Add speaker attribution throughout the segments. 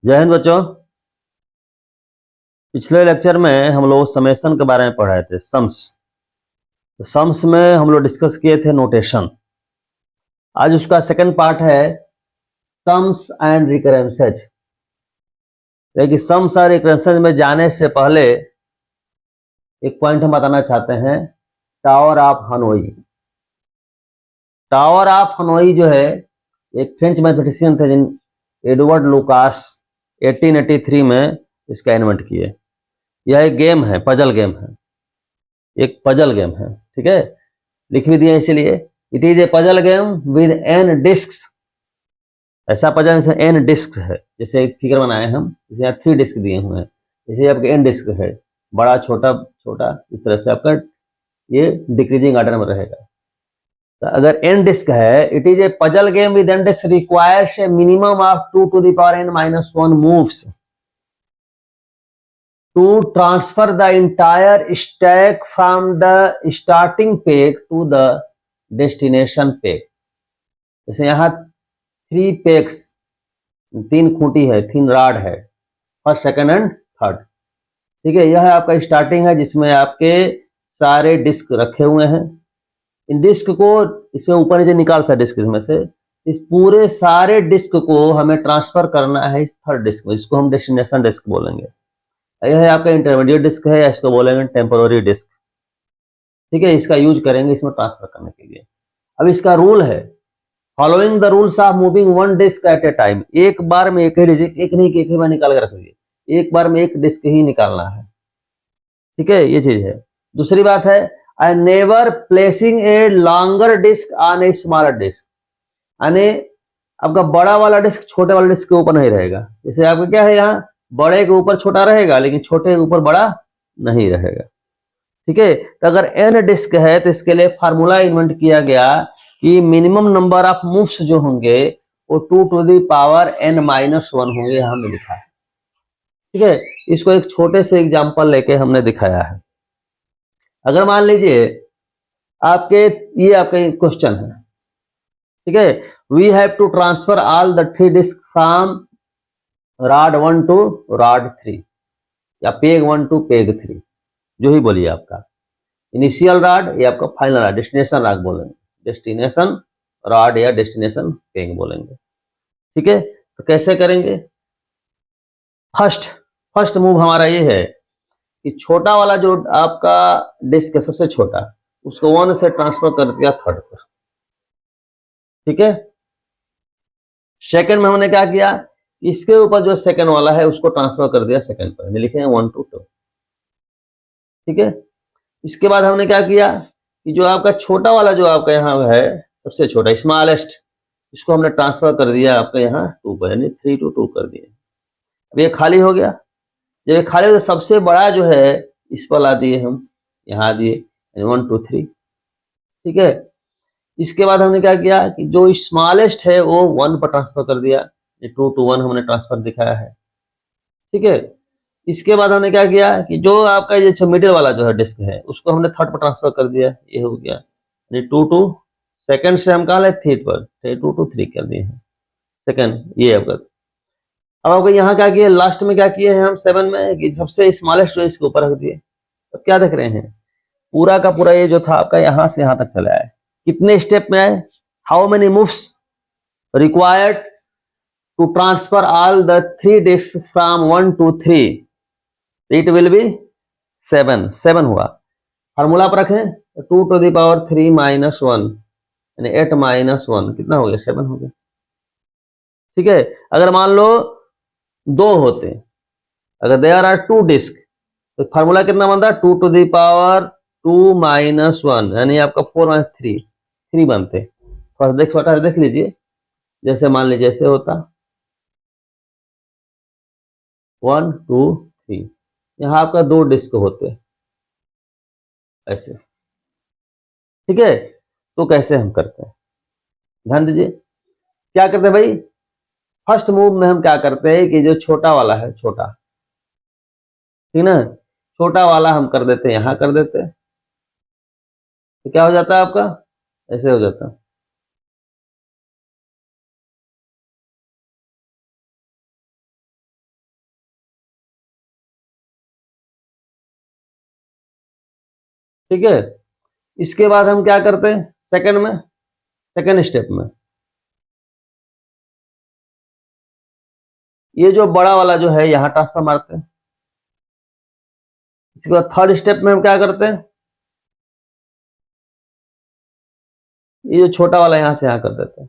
Speaker 1: जय हिंद बच्चों। पिछले लेक्चर में हम लोग समेशन के बारे में पढ़ाए थे, सम्स। तो सम्स में हम लोग डिस्कस किए थे नोटेशन। आज उसका सेकंड पार्ट है सम्स एंड रिकरेंसेज। लेकिन सम्स और रिकरेंसेज में जाने से पहले एक पॉइंट हम बताना चाहते हैं, tower of Hanoi. Tower of Hanoi जो है एक फ्रेंच मैथमेटिशियन थे जिन एडवर्ड लुकास 1883 में इसका इन्वेंट किए। यह एक गेम है, पजल गेम है, एक पजल गेम है, ठीक है, लिख भी दिए इसीलिए। It is a puzzle game with N disk. ऐसा पजल जैसे एन डिस्क है, जैसे एक फिगर बनाए हम, जैसे यहाँ 3 डिस्क दिए हुए हैं, जैसे आपके एन डिस्क है, बड़ा छोटा छोटा, इस तरह से आपका ये डिक्रीजिंग ऑर्डर में रहेगा। तो अगर एन डिस्क है, it is a puzzle game with N disk requires a minimum of 2 to the power n-1 moves to transfer the entire stack from the starting peg to the destination peg। जैसे यहाँ 3 pegs, 3 Khunti है, 3 rod है, first second and third, ठीक है। यह आपका starting है जिसमें आपके सारे डिस्क रखे हुए हैं। इन डिस्क को इसमें ऊपर नीचे निकाल सकते डिस्क इसमें से, इस पूरे सारे डिस्क को हमें ट्रांसफर करना है इस थर्ड डिस्क में, जिसको हम डेस्टिनेशन डिस्क बोलेंगे। यह है आपका इंटरमीडिएट डिस्क है, इसको बोलेंगे टेम्पोररी डिस्क, ठीक है। इसका यूज करेंगे इसमें ट्रांसफर करने के लिए। अब इसका रूल है, following the rules of moving one disk at a time. एक बार में एक ही डिस्क, एक नहीं कि एक ही बार निकाल कर रख लीजिए, एक बार में एक डिस्क ही निकालना है, ठीक है, ये चीज है। दूसरी बात है, I never placing a longer disk on a smaller disk, यानी आपका बड़ा वाला डिस्क छोटे वाले डिस्क के ऊपर नहीं रहेगा। जैसे आपका क्या है, यहाँ बड़े के ऊपर छोटा रहेगा लेकिन छोटे के ऊपर बड़ा नहीं रहेगा, ठीक है। तो अगर एन डिस्क है तो इसके लिए फार्मूला इन्वेंट किया गया कि मिनिमम नंबर ऑफ मूव्स जो होंगे वो 2 to the power n-1 होंगे, हमने लिखा है, ठीक है। इसको एक छोटे से एग्जांपल लेके हमने दिखाया है। अगर मान लीजिए आपके ये आपका क्वेश्चन है, ठीक है, we have to transfer all the 3 disk from rod 1 to rod 3 या पेग 1 to पेग 3, जो ही बोलिए आपका इनिशियल रॉड या आपका फाइनल रॉड, डेस्टिनेशन रॉड बोलेंगे, डेस्टिनेशन रॉड या डेस्टिनेशन पेग बोलेंगे, ठीक है। तो कैसे करेंगे? फर्स्ट मूव हमारा ये है कि छोटा वाला जो आपका डिस्क है सबसे छोटा, उसको 1 से ट्रांसफर कर दिया थर्ड पर, ठीक है। सेकंड में हमने क्या किया, इसके ऊपर जो सेकंड वाला है उसको ट्रांसफर कर दिया सेकंड पर, लिखे हैं 1 to 2, ठीक है। इसके बाद हमने क्या किया कि जो आपका छोटा वाला जो आपका यहाँ है सबसे छोटा स्मॉलेस्ट, इसको हमने ट्रांसफर कर दिया आपका यहाँ 2 पर, यानी 3 to 2 कर दिए। अब ये खाली हो गया। जब ये खाली हो तो सबसे बड़ा जो है इस पर ला दिए, हम यहाँ दिए 1 2 3, ठीक है। इसके बाद हमने क्या किया कि जो स्मॉलेस्ट है वो 1 पर ट्रांसफर कर दिया, 2 to 1 हमने ट्रांसफर दिखाया है, ठीक है। इसके बाद हमने क्या किया कि जो आपका जो मिडिल वाला जो है डिस्क है उसको हमने थर्ड पर ट्रांसफर कर दिया, ये हो गया, 2 to सेकंड से हम कहा ले थर्ड पर, 2 to 3 कर दिए हैं सेकंड, ये आपका। अब आपको यहाँ क्या किया, लास्ट में क्या किए हैं हम 7 में कि सबसे स्मॉलेस्ट जो इसके ऊपर रख दिए। अब क्या देख रहे हैं, पूरा का पूरा ये जो था आपका यहाँ से यहाँ तक चला है, कितने स्टेप में आए, how many moves required to transfer all the 3 disk from 1 to 3, it will be 7 हुआ। फार्मूला पर रखें 2 to the power 3 - 1 यानी 8 - 1 कितना हो गया, 7 हो गया, ठीक है। अगर मान लो 2 होते, अगर देयर आर 2 डिस्क तो फार्मूला कितना बनता है, 2 to the power 2 - 1 यानी आपका 4 - 3 बनते। थोड़ा देख लीजिए, जैसे मान लीजिए ऐसे होता 1 2 3, यहाँ आपका 2 डिस्क होते ऐसे, ठीक है। तो कैसे हम करते हैं, ध्यान दीजिए। क्या करते हैं भाई, फर्स्ट मूव में हम क्या करते हैं कि जो छोटा वाला है, छोटा, ठीक ना, छोटा वाला हम कर देते हैं, यहाँ कर देते हैं, तो क्या हो जाता है आपका, ऐसे हो जाता है। ठीक है। इसके बाद हम क्या करते हैं सेकंड स्टेप में, ये जो बड़ा वाला जो है यहां ट्रांसफर मारते हैं। इसके बाद थर्ड स्टेप में हम क्या करते हैं, ये जो छोटा वाला यहां से यहां कर देते हैं।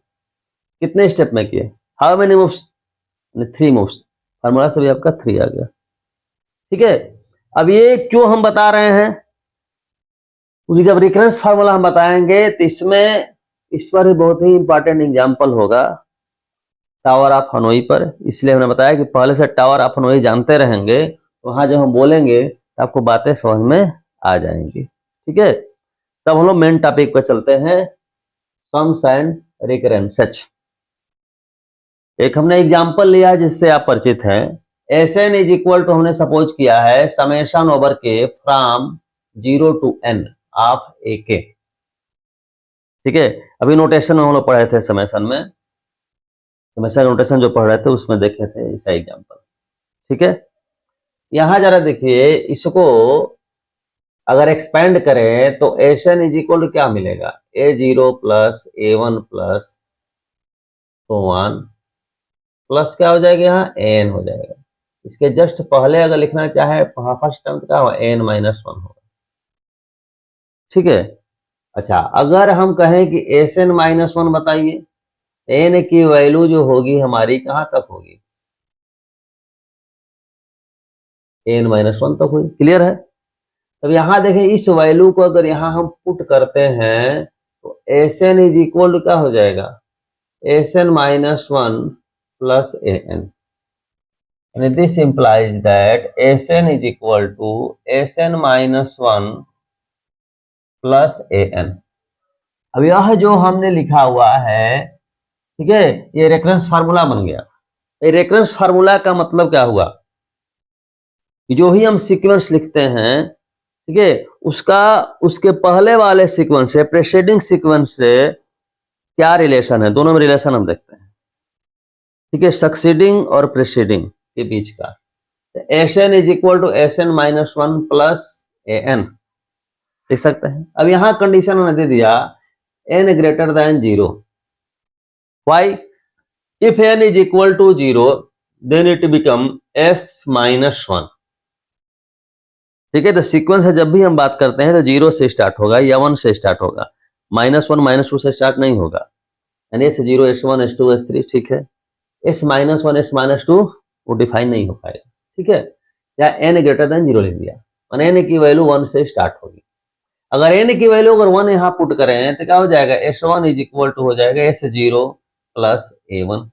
Speaker 1: कितने स्टेप में किए, how many moves, 3 moves, formula से भी आपका 3 आ गया। ठीक है। अब ये क्यों हम बता रहे हैं, क्योंकि जब रिकरेंस फार्मूला हम बताएंगे तो इसमें इस पर भी बहुत ही इंपॉर्टेंट एग्जांपल होगा टावर ऑफ हनोई पर। इसलिए हमने बताया कि पहले से टावर ऑफ हनोई जानते रहेंगे, वहां जब हम बोलेंगे तो आपको बातें समझ में आ जाएंगी। ठीक है। तब हम लोग मेन टॉपिक पर चलते हैं, सम्स एंड रिकरेंसेस। एक हमने एग्जांपल लिया जिससे आप परिचित हैं। Sn इज इक्वल टू हमने सपोज किया है summation over K from 0 to n of ए के। ठीक है। अभी नोटेशन में हम लोग पढ़े थे, समेशन नोटेशन जो पढ़ रहे थे उसमें देखे थे ऐसा एग्जांपल। ठीक है। यहां जरा देखिए, इसको अगर एक्सपेंड करें तो Sn इज इक्वल टू क्या मिलेगा, A0 प्लस A1 प्लस तो 1 प्लस क्या हो जाएगा, यहाँ n हो जाएगा। इसके जस्ट पहले अगर लिखना चाहे फर्स्ट टर्म क्या होगा, n माइनस 1 होगा। ठीक है। अच्छा, अगर हम कहें कि Sn माइनस 1 बताइए, n की वैल्यू जो होगी हमारी कहां तक होगी, n माइनस 1 तक हुई। क्लियर है। अब यहां देखें, इस वैल्यू को अगर यहां हम पुट करते हैं तो Sn इज इक्वल टू क्या हो जाएगा, Sn minus 1 plus an। This implies that Sn is equal to Sn minus 1 plus an। अब यह जो हमने लिखा हुआ है, ठीक है, ये रेफरेंस फार्मूला बन गया। ये रेफरेंस फार्मूला का मतलब क्या हुआ, जो ही हम सीक्वेंस लिखते हैं, ठीक है, उसके पहले वाले सीक्वेंस से, प्रेसीडिंग सीक्वेंस से क्या रिलेशन है, दोनों में रिलेशन हम देखते हैं। ठीक है, सक्सीडिंग और प्रेसीडिंग के बीच का। Sn is equal to Sn minus 1 plus an लिख सकते हैं। अब यहां कंडीशन हमने दे दिया n greater than 0। Why, if n is equal to 0 then it become s minus 1। ठीक है। तो सीक्वेंस है, जब भी हम बात करते हैं तो 0 से स्टार्ट होगा या 1 से स्टार्ट होगा, माइनस 1 माइनस 2 से स्टार्ट नहीं होगा। यानी S0 S1 S2 S3, ठीक है। S माइनस 1 S माइनस 2 वो डिफाइन नहीं हो पाएगा। ठीक है। या n ग्रेटर देन 0 लिख दिया, n की वैल्यू 1 से स्टार्ट होगी। अगर n की वैल्यू अगर 1 यहां पुट करें तो क्या हो जाएगा, S1 इज इक्वल टू हो जाएगा S0 प्लस A1।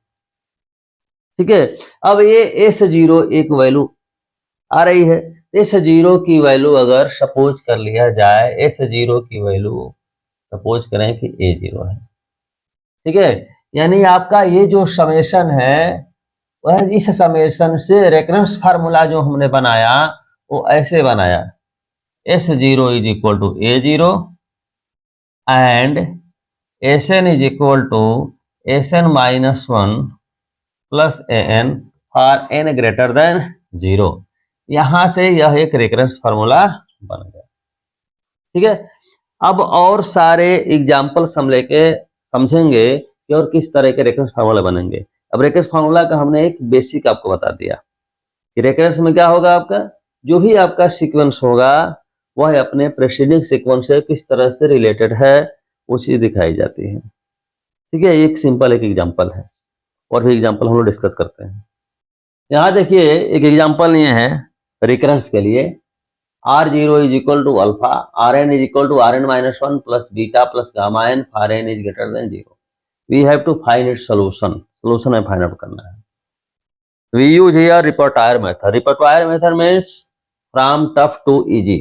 Speaker 1: ठीक है। अब ये S0 एक वैल्यू आ रही है, S0 की वैल्यू अगर सपोज कर लिया जाए, S0 की वैल्यू सपोज करें कि A0 है। ठीक है। यानी आपका ये जो समेशन है वह इस समेशन से रेफरेंस फार्मूला जो हमने बनाया वो ऐसे बनाया, S0 is equal to A0 and Sn is equal to Sn minus 1 plus an for n greater than 0। यहां से यह एक रेफरेंस फार्मूला बन गया। ठीक है। अब और सारे एग्जाम्पल्स हम लेके समझेंगे कि और किस तरह के रेफरेंस फार्मूला बनेंगे। अब रेफरेंस फार्मूला का हमने एक बेसिक आपको बता दिया कि रेफरेंस में क्या होगा, आपका जो भी आपका सीक्वेंस होगा वह अपने प्रेसीडिंग सीक्वेंस से किस तरह से रिलेटेड है वो चीज दिखाई जाती है। ठीक है। एक सिंपल एक एग्जाम्पल है, और भी एग्जाम्पल हम लोग डिस्कस करते हैं। यहाँ देखिए एक एग्जाम्पल ये है रिकरेंस के लिए, R0 is equal to alpha, Rn is equal to Rn minus 1 plus beta plus gamma n for n is greater than 0। We have to find it solution हमें फाइंड आउट करना है। We use here repertoire method. Repertoire method means from tough to easy,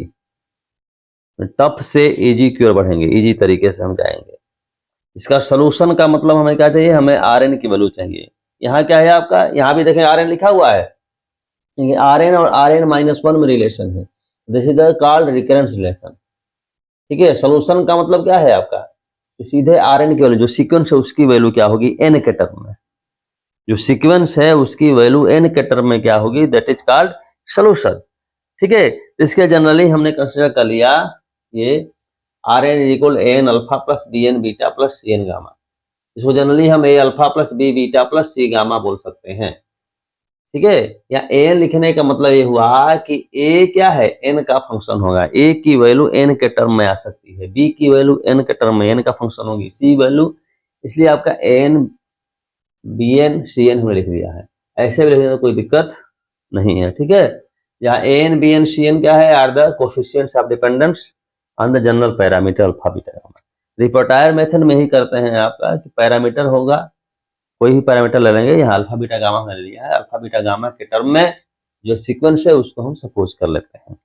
Speaker 1: tough से easy की ओर बढ़ेंगे, easy तरीके से हम जाएंगे। इसका सोल्यूशन का मतलब हमें क्या चाहिए, हमें Rn की वैल्यू चाहिए। यहाँ क्या है आपका, यहाँ भी देखें Rn लिखा हुआ है, Rn और Rn माइनस 1 में रिलेशन है। This is the called recurrence relation. ठीक है। सोल्यूशन का मतलब क्या है आपका, सीधे Rn की वैल्यू जो सीक्वेंस है उसकी वैल्यू क्या होगी n के टर्म में, जो सीक्वेंस है उसकी वैल्यू n के टर्म में क्या होगी, दैट इज कॉल्ड सोल्यूशन। ठीक है। इसके जनरली हमने कंसीडर कर लिया ये R N is equal A N alpha plus B N beta plus C N gamma. इसको जनरली हम A alpha plus B beta plus C gamma बोल सकते हैं। ठीक है, या ए एन लिखने का मतलब ये हुआ कि ए क्या है, एन का फंक्शन होगा। ए की वैल्यू एन के टर्म में आ सकती है, बी की वैल्यू एन के टर्म में एन का फंक्शन होगी, सी वैल्यू, इसलिए आपका N B N C N हमने लिख दिया है। ऐसे भी लिखने में कोई दिक्कत नहीं है। ठीक है, यहाँ A N B N C N क्या है, are the coefficients of dependence on the general parameter alpha beta gamma. Repertoire method में ही करते हैं आपका कि पैरामीटर होगा, कोई भी पैरामीटर ले लेंगे, यहाँ अल्फा बीटा गामा हमने ले लिया है, अल्फा बीटा गामा के टर्म में जो सीक्वेंस है उसको हम सपोज कर लेते हैं,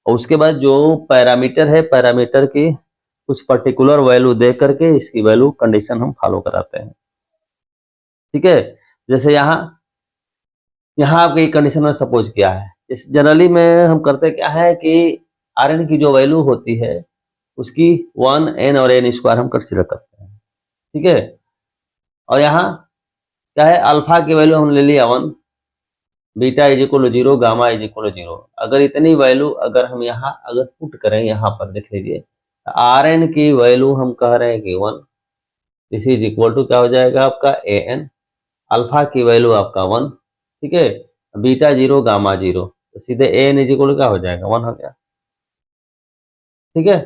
Speaker 1: और उसके बाद जो पैरामीटर है, पैरामीटर की कुछ पर्टिकुलर वैल्यू दे करके इसकी वैल्यू कंडीशन हम फॉलो कराते हैं। ठीक है, जैसे यहाँ आपकी कंडीशन में सपोज किया है, जनरली में हम करते क्या है कि आर एन की जो वैल्यू होती है उसकी 1 n और n स्क्वायर हम कंसीडर करते हैं। ठीक है, और यहाँ क्या है, अल्फा की वैल्यू हम ले लिया 1, beta is equal to 0, gamma is equal to 0। अगर इतनी वैल्यू अगर हम यहाँ अगर पुट करें, यहाँ पर देख लीजिए, आर एन की वैल्यू हम कह रहे हैं कि 1, दिस इज इक्वल टू क्या हो जाएगा आपका ए एन, अल्फा की वैल्यू आपका 1, ठीक है, बीटा 0 गामा 0, तो सीधे A N is equal to क्या हो जाएगा, 1 हो गया। ठीक है,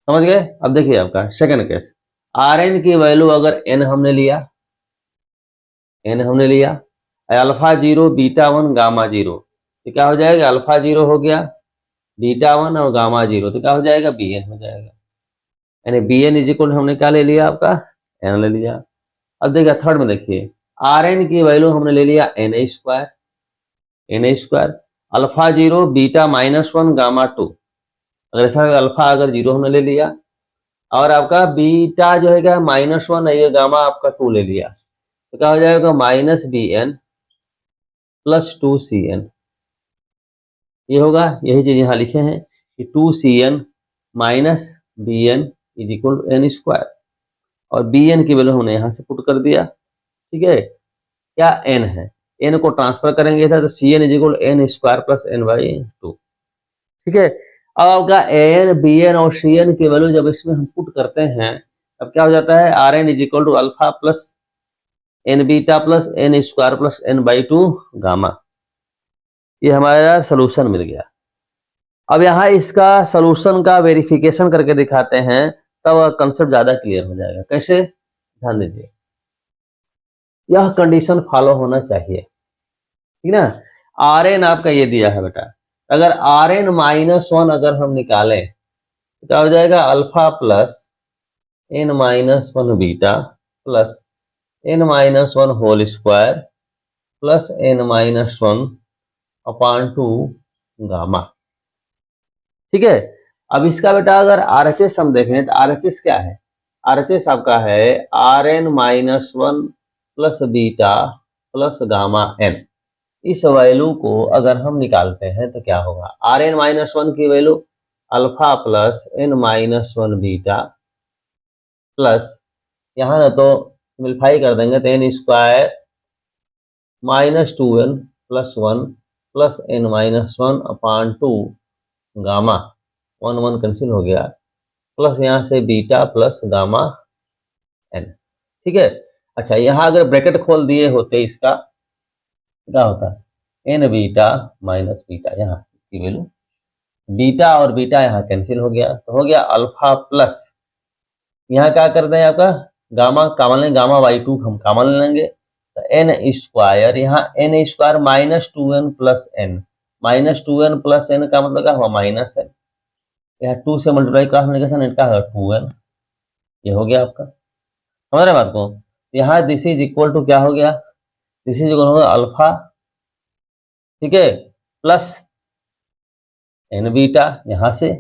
Speaker 1: समझ गए। अब देखिए आपका सेकंड केस, आर एन की वैल्यू अगर एन हमने लिया, अल्फा 0 बीटा 1 गामा 0, तो क्या हो जाएगा, अल्फा 0 हो गया, बीटा 1 और गामा 0, तो क्या हो जाएगा, बी एन हो जाएगा। यानी बी एन इज इक्वल हमने क्या ले लिया आपका, एन ले लिया। अब देखिए थर्ड में देखिए, आर एन की वैल्यू हमने ले लिया N square, alpha 0 beta -1 gamma 2, अगर ऐसा अल्फा अगर 0 हमने ले लिया और आपका बीटा जो है क्या -1 है, ये गामा आपका 2 ले लिया, तो क्या हो जाएगा, minus B N plus 2cn, ये होगा। यही चीज यहाँ लिखे हैं कि 2cn minus B N is equal to N square, और बी एन की वैल्यू हमने यहाँ से पुट कर दिया। ठीक है, क्या एन है, एन को ट्रांसफर करेंगे था तो C N is equal N square plus N by 2। ठीक है, अब आपका ए एन बी एन और सी एन की वैल्यू जब इसमें हम पुट करते हैं, अब क्या हो जाता है, R N is equal to alpha plus N beta plus N square plus N by 2 gamma, ये हमारा सोल्यूशन मिल गया। अब यहाँ इसका सोल्यूशन का वेरिफिकेशन करके दिखाते हैं, तब कंसेप्ट ज्यादा क्लियर हो जाएगा। कैसे, ध्यान दीजिए, यह कंडीशन फॉलो होना चाहिए, ठीक ना। आर एन आपका ये दिया है बेटा, अगर आर एन -1 अगर हम निकालें तो क्या हो जाएगा, alpha plus N -1 beta plus N -1 whole square plus N -1 upon 2 gamma. ठीक है, अब इसका बेटा अगर आरएचएस हम देखें तो आरएचएस क्या है, आरएचएस आपका है R N -1 plus beta plus gamma N. इस वैल्यू को अगर हम निकालते हैं तो क्या होगा, आर एन -1 की value alpha plus N -1 beta plus, यहाँ तो सिंप्लीफाई कर देंगे तो N square -2n plus 1 plus N -1 upon 2 gamma, 1 1 cancel हो गया, प्लस यहाँ से बीटा प्लस गामा एन। ठीक है, अच्छा यहाँ अगर ब्रैकेट खोल दिए होते इसका क्या होता है, एन बीटा माइनस बीटा, यहाँ इसकी वैल्यू बीटा और बीटा यहाँ कैंसिल हो गया, तो हो गया अल्फा प्लस, यहाँ क्या कर दें आपका गामा कॉमन लेंगे, गामा बाई 2 हम कॉमन लेंगे, तो एन स्क्वायर, यहाँ N square -2n plus N, -2n plus N का मतलब क्या हुआ, माइनस एन, यहाँ 2 से मल्टीप्लाई का हमने इनका है 2n, ये हो गया आपका, समझ रहे बात को। यहाँ दिस इज इक्वल टू क्या हो गया, दिस इज इक्वल होगा अल्फा, ठीक है, प्लस एन बीटा, यहाँ से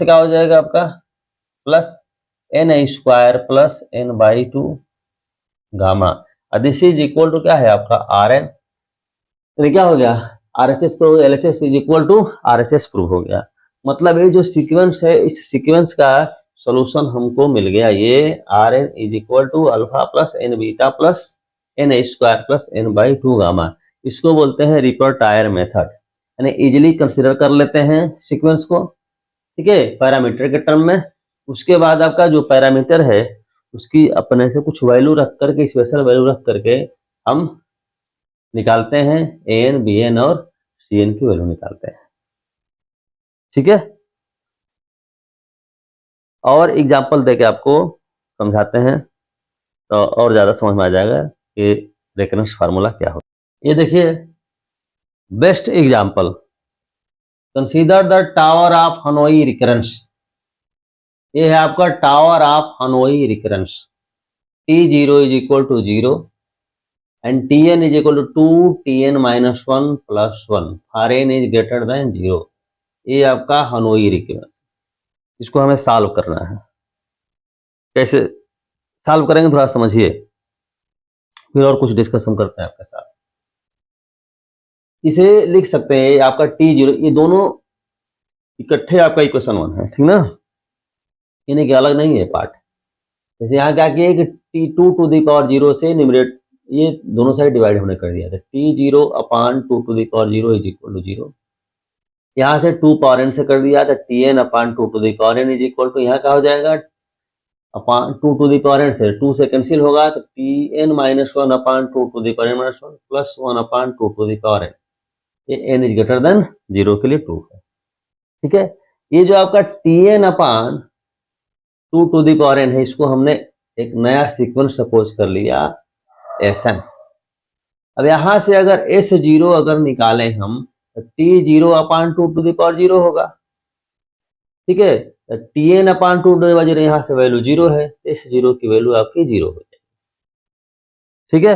Speaker 1: क्या हो जाएगा आपका plus N square plus N by 2 gamma, this is equal to क्या है आपका आर एन, तो क्या हो गया, R H S prove, L H S is equal to R H S prove हो गया। मतलब ये जो सीक्वेंस है, इस सीक्वेंस का सॉल्यूशन हमको मिल गया, ये R N is equal to alpha plus N beta plus N square plus N by 2 gamma, इसको बोलते हैं रिपर टायर मेथड, यानी इजिली कंसिडर कर लेते हैं सीक्वेंस को, ठीक है, पैरामीटर के टर्म में। उसके बाद आपका जो पैरामीटर है उसकी अपने से कुछ वैल्यू रख करके, स्पेशल वैल्यू रख करके हम निकालते हैं an, bn और cn की वैल्यू निकालते हैं। ठीक है, और एग्जांपल देके आपको समझाते हैं तो और ज्यादा समझ में आ जाएगा कि रेकरेंस फार्मूला क्या होता है। ये देखिए, best example, consider the tower of Hanoi recurrence. ये है आपका tower of Hanoi recurrence. t0 is equal to 0 and tn is equal to 2 tn minus 1 plus 1 for n is greater than 0। ये आपका हनोई रिकरेंस, इसको हमें solve करना है। कैसे सॉल्व करेंगे थोड़ा समझिए, फिर और कुछ डिस्कशन करते हैं आपके साथ। इसे लिख सकते हैं आपका t0, ये दोनों इकट्ठे आपका इक्वेशन 1 है, ठीक ना, यानी कि अलग नहीं है पार्ट। जैसे यहाँ क्या किया कि t2 टू द पावर 0 से न्यूमरेटर ये दोनों साइड डिवाइड होने कर दिया था, t0 upon 2 to the power 0 is equal to 0। यहाँ से 2 पावर n से कर दिया था tn upon 2 to the power n is equal to, यहाँ क्या हो जाएगा upon 2 to the power n से 2 से कैंसिल होगा तो tn minus 1 upon 2 to the power n minus 1 plus 1 upon 2 to the power n। ये n इज ग्रेटर देन 0 के लिए 2 है। ठीक है, ये जो आपका tn upon 2 to the power n है, इसको हमने एक नया सीक्वेंस सपोज कर लिया Sn। अब यहां से अगर S0 अगर निकालें हम तो T0 upon 2 to the power 0 होगा। ठीक है, तो Tn upon 2 to the power 0, यहां से वैल्यू 0 है, S0 की वैल्यू आपकी 0 हो जाएगी। ठीक है,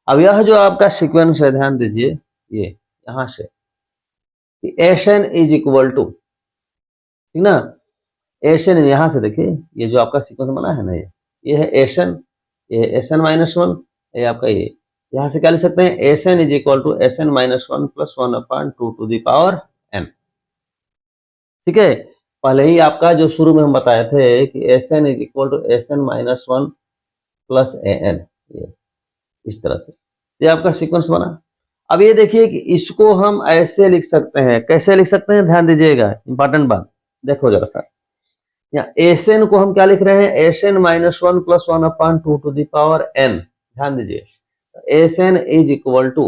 Speaker 1: अब यह जो आपका सीक्वेंस है, ध्यान दीजिए, ये यहां से Sn इज इक्वल टू, ठीक ना, Sn यहां से देखिए, ये जो आपका सीक्वेंस बना है ना, ये है Sn, ये Sn माइनस 1, ये आपका ये, यहां से क्या लिख सकते हैं Sn is equal to Sn minus 1 plus 1 upon 2 to the power n। ठीक है, पहले ही आपका जो शुरू में हम बताए थे कि Sn is equal to Sn minus 1 plus an, ये इस तरह से ये आपका सीक्वेंस बना। अब ये देखिए कि इसको हम ऐसे लिख सकते हैं, कैसे लिख सकते हैं, ध्यान दीजिएगा, इंपॉर्टेंट बात देखो जरा सा। यहाँ Sn को हम क्या लिख रहे हैं, Sn minus 1 plus 1 upon 2 to the power n। ध्यान दीजिए, Sn इज इक्वल टू,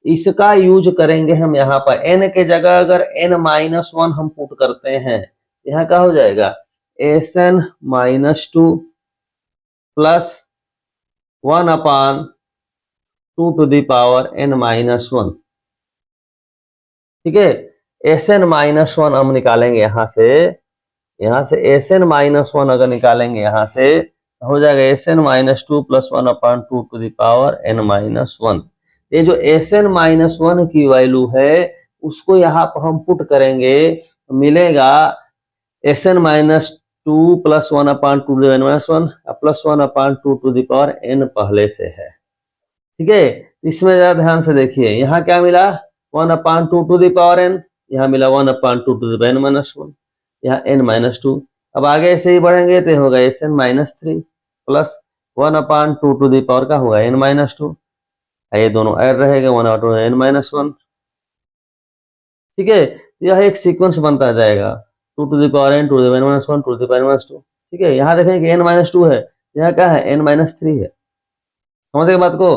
Speaker 1: इसका यूज करेंगे हम यहाँ पर n के जगह अगर n माइनस 1 हम पुट करते हैं, यहाँ क्या हो जाएगा Sn minus 2 plus 1 upon 2 to the power n minus 1। ठीक है, Sn माइनस 1 हम निकालेंगे यहाँ से Sn माइनस 1 अगर निकालेंगे यहाँ से हो जाएगा Sn minus 2 plus 1 upon 2 to the power n minus 1। ये जो Sn माइनस 1 की वैल्यू है उसको यहाँ पर हम पुट करेंगे तो मिलेगा Sn minus 2 plus 1 upon 2 to the minus 1 plus 1 upon 2 to the power n पहले से है। ठीक है, इसमें जरा ध्यान से देखिए, यहाँ क्या मिला 1 upon 2 to the power n, यहाँ मिला 1 upon 2 to the power n minus 1, यहाँ n माइनस 2। अब आगे ऐसे ही बढ़ेंगे तो होगा Sn minus 3 plus 1 upon 2 to the power का होगा n माइनस 2, ये दोनों ऐड रहेगा 1 अपान n माइनस 1। ठीक है, यह एक सीक्वेंस बनता जाएगा 2 to the power n to the power minus 1 to the power minus 2। ठीक है, यहाँ देखें कि n माइनस 2 है, यहाँ क्या है n माइनस 3 है, समझे बात को।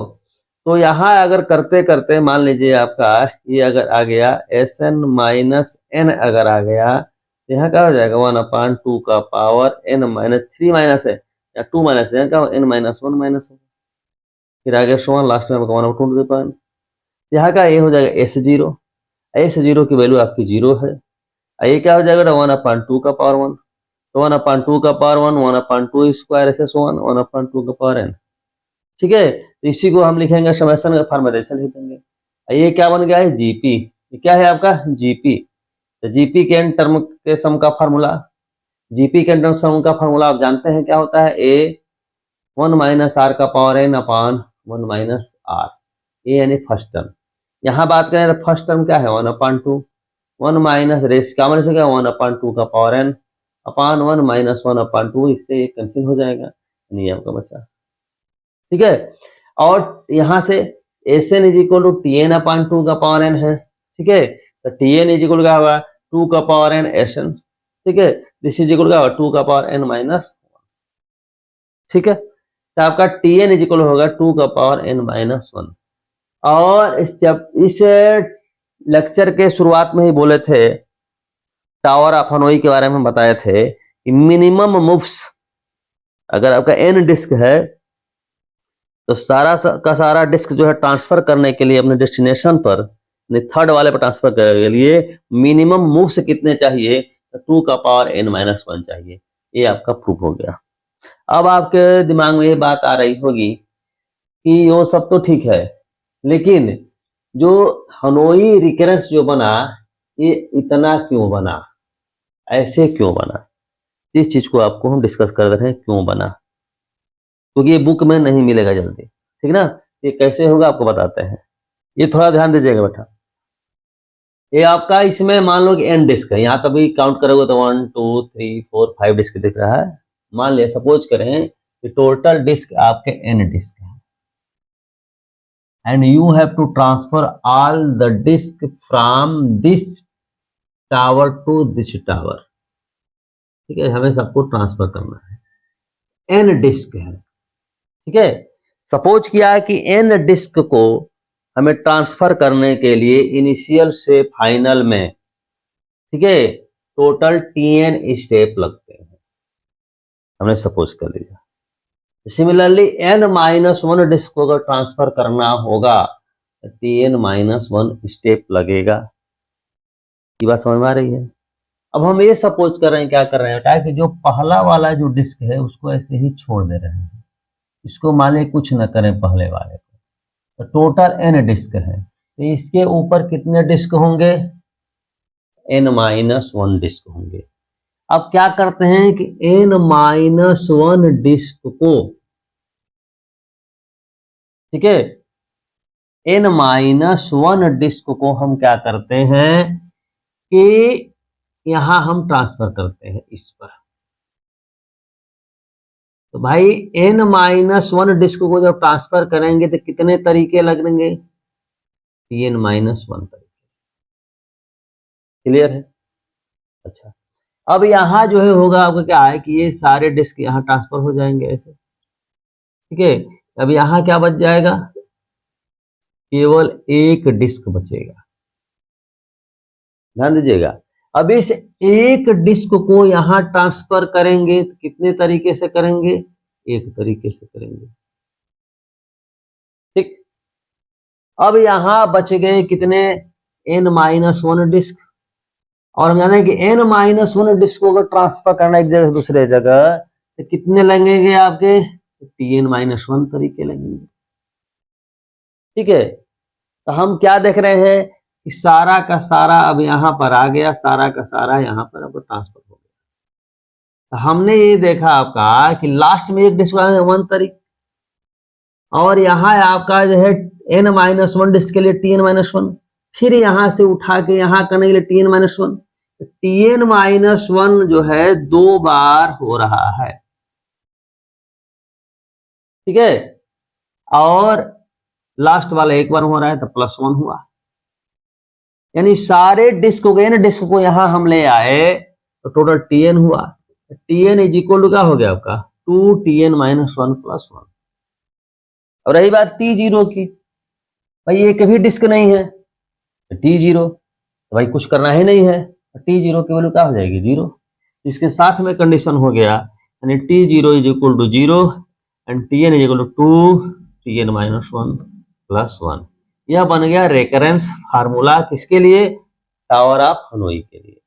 Speaker 1: तो यहाँ अगर करते करते मान लीजिए आपका ये अगर आ गया Sn माइनस n अगर आ गया, यहाँ क्या हो जाएगा 1 अपान 2 का पावर n माइनस 3 माइनस है या 2 माइनस है, क्या n माइनस 1 माइनस है, फिर आगे 1 लास्ट में 1 अपान 2 टू द पावर। यहाँ का ये हो जाएगा S0, S0 की वैल्यू आपकी 0 है, ये क्या हो जाएगा 1 अपान 2 का पावर 1, तो 1 अपान 2 का पावर 1, 1 अपान 2 स्क्वायर ऐसे 1 अपान 2 का पावर n। ठीक है, तो इसी को हम लिखेंगे समेशन का फॉर्मेशन लिख देंगे। ये क्या बन गया है जीपी, ये क्या है आपका जीपी, तो जीपी के एन टर्म के सम का फार्मूला, जीपी के एन टर्म सम का फार्मूला आप जानते हैं क्या होता है, ए 1 माइनस आर का power N upon 1 minus R, ये यानी फर्स्ट टर्म। यहाँ बात करें तो फर्स्ट टर्म क्या है 1 अपान 2, 1 माइनस रेस का मतलब क्या 1 अपान 2 का power N upon 1 minus 1 upon 2, इससे ये कैंसिल हो जाएगा, यानी आपका बचा। ठीक है, और यहां से Sn is equal to Tn upon 2 का पावर n है। ठीक है, तो Tn इज इक्वल क्या होगा 2 का पावर n Sn, ठीक है, दिस इज इक्वल टू 2 का पावर n माइनस, ठीक है, तो आपका Tn इज इक्वल होगा 2 का पावर n माइनस 1। और इस लेक्चर के शुरुआत में ही बोले थे, टावर ऑफ हनोई के बारे में बताए थे कि मिनिमम मूव्स, अगर आपका n डिस्क है तो सारा का सारा डिस्क जो है ट्रांसफर करने के लिए अपने डेस्टिनेशन पर, थर्ड वाले पर ट्रांसफर करने के लिए मिनिमम मूव्स कितने चाहिए, 2 का पावर n माइनस 1 चाहिए। ये आपका प्रूफ हो गया। अब आपके दिमाग में ये बात आ रही होगी कि वो सब तो ठीक है, लेकिन जो हनोई रिकरेंस जो बना, ये इतना क्यों बना, ऐसे क्यों बना, इस चीज को आपको हम डिस्कस कर रहे हैं, क्यों बना, क्योंकि ये बुक में नहीं मिलेगा जल्दी, ठीक ना। ये कैसे होगा आपको बताते हैं, ये थोड़ा ध्यान दीजिएगा बेटा। ये आपका इसमें मान लो कि एन डिस्क है, यहाँ तभी काउंट करोगे तो 1 2 3 4 5 डिस्क दिख रहा है। मान लिया, सपोज करें कि टोटल डिस्क आपके एन डिस्क है, and you have to transfer all the disk from this tower to this tower, ठीक है, हमें सबको ट्रांसफर करना है, एन डिस्क है, ठीक है। सपोज किया है कि एन डिस्क को हमें ट्रांसफर करने के लिए इनिशियल से फाइनल में, ठीक है, टोटल Tn स्टेप लगते हैं, हमने सपोज कर लिया। सिमिलरली n माइनस 1 डिस्क को अगर ट्रांसफर करना होगा तो Tn माइनस 1 स्टेप लगेगा। ये बात समझ में आ रही है। अब हम ये सपोज कर रहे हैं, क्या कर रहे हैं कि जो पहला वाला जो डिस्क है उसको ऐसे ही छोड़ दे रहे हैं, इसको मान ली कुछ न करें पहले वाले को, तो टोटल n डिस्क है, तो इसके ऊपर कितने डिस्क होंगे, n माइनस 1 डिस्क होंगे। अब क्या करते हैं कि n माइनस 1 डिस्क को, ठीक है, n माइनस 1 डिस्क को हम क्या करते हैं कि यहां हम ट्रांसफर करते हैं इस पर। तो भाई n माइनस 1 डिस्क को जब ट्रांसफर करेंगे तो कितने तरीके लगेंगे, Tn माइनस 1 तरीके। क्लियर है? अच्छा, अब यहां जो है होगा आपका क्या है कि ये सारे डिस्क यहां ट्रांसफर हो जाएंगे ऐसे, ठीक है। अब यहां क्या बच जाएगा, केवल एक डिस्क बचेगा, ध्यान दीजिएगा। अब इस एक डिस्क को यहां ट्रांसफर करेंगे तो कितने तरीके से करेंगे, एक तरीके से करेंगे, ठीक। अब यहां बच गए कितने, n माइनस 1 डिस्क, और हम जाने हैं कि n माइनस 1 डिस्क को अगर ट्रांसफर करना एक जगह से दूसरे जगह तो कितने लगेंगे आपके, Tn माइनस 1 तरीके लगेंगे, ठीक है। तो हम क्या देख रहे हैं कि सारा का सारा अब यहां पर आ गया, सारा का सारा यहां पर अब ट्रांसफर हो गया। तो हमने ये देखा आपका कि लास्ट में एक डिस्क 1 तरीक, और यहाँ आपका जो है n माइनस 1 डिस्क के लिए Tn माइनस 1, फिर यहां से उठा के यहां करने के लिए Tn माइनस 1, Tn माइनस 1 जो है 2 बार हो रहा है, ठीक है, और लास्ट वाला एक बार हो रहा है तो प्लस 1 हुआ, यानी सारे डिस्क हो गए ना, डिस्क को यहां हम ले आए तो टोटल Tn हुआ। Tn इज इक्वल टू क्या हो गया आपका 2Tn माइनस 1 प्लस 1। और रही बात T0 की, भाई एक भी डिस्क नहीं है तो T0, तो भाई कुछ करना ही नहीं है, T0 की वैल्यू क्या हो जाएगी 0। इसके साथ में कंडीशन हो गया, यानी T0 is equal to 0 and Tn is equal to 2Tn minus 1 plus 1। यह बन गया रेकरेंस फार्मूला, किसके लिए, टावर ऑफ हनोई के लिए।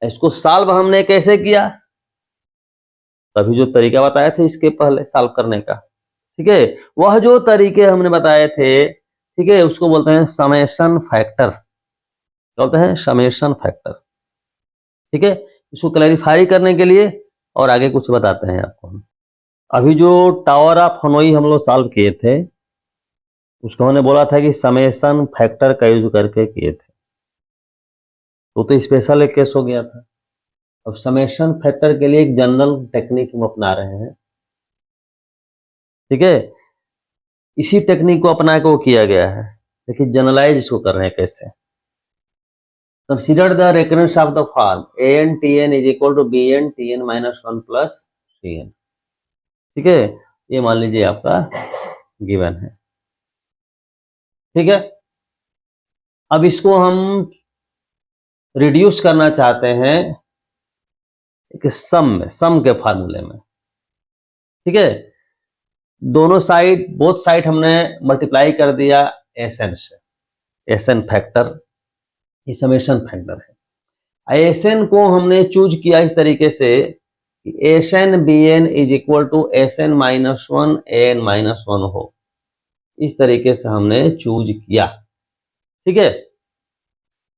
Speaker 1: इसको सॉल्व हमने कैसे किया, तभी जो तरीका बताए थे इसके पहले सॉल्व करने का, ठीक है, वह जो तरीके हमने बताए थे, ठीक है, उसको बोलते हैं समेशन फैक्टर, बोलते हैं समेशन फैक्टर, ठीक है। इसको क्लैरिफाई करने के लिए और आगे कुछ बताते हैं आपको हम। अभी जो टावर ऑफ हनोई हम लोग सॉल्व किए थे उसको हमने बोला था कि समेशन फैक्टर का यूज करके किए थे, तो स्पेशल एक केस हो गया था। अब समेशन फैक्टर के लिए एक जनरल टेक्निक हम अपना रहे हैं, ठीक है। इसी टेक्निक को अपना के वो किया गया है, देखिए जनरलाइज इसको कर रहे हैं कैसे। Consider the recurrence of the form an tn is equal to bn tn minus 1 plus tn। ठीक है, ये मान लीजिए आपका गिवन है। ठीक है, अब इसको हम रिड्यूस करना चाहते हैं एक सम के फार्मूले में। ठीक है, दोनों साइड बोथ साइड हमने मल्टीप्लाई कर दिया एसएन से, एसएन फैक्टर, ये समेशन फैक्टर है। एसएन को हमने चूज किया इस तरीके से कि SN B N is equal to SN minus 1 N minus 1 हो, इस तरीके से हमने चूज किया। ठीक है,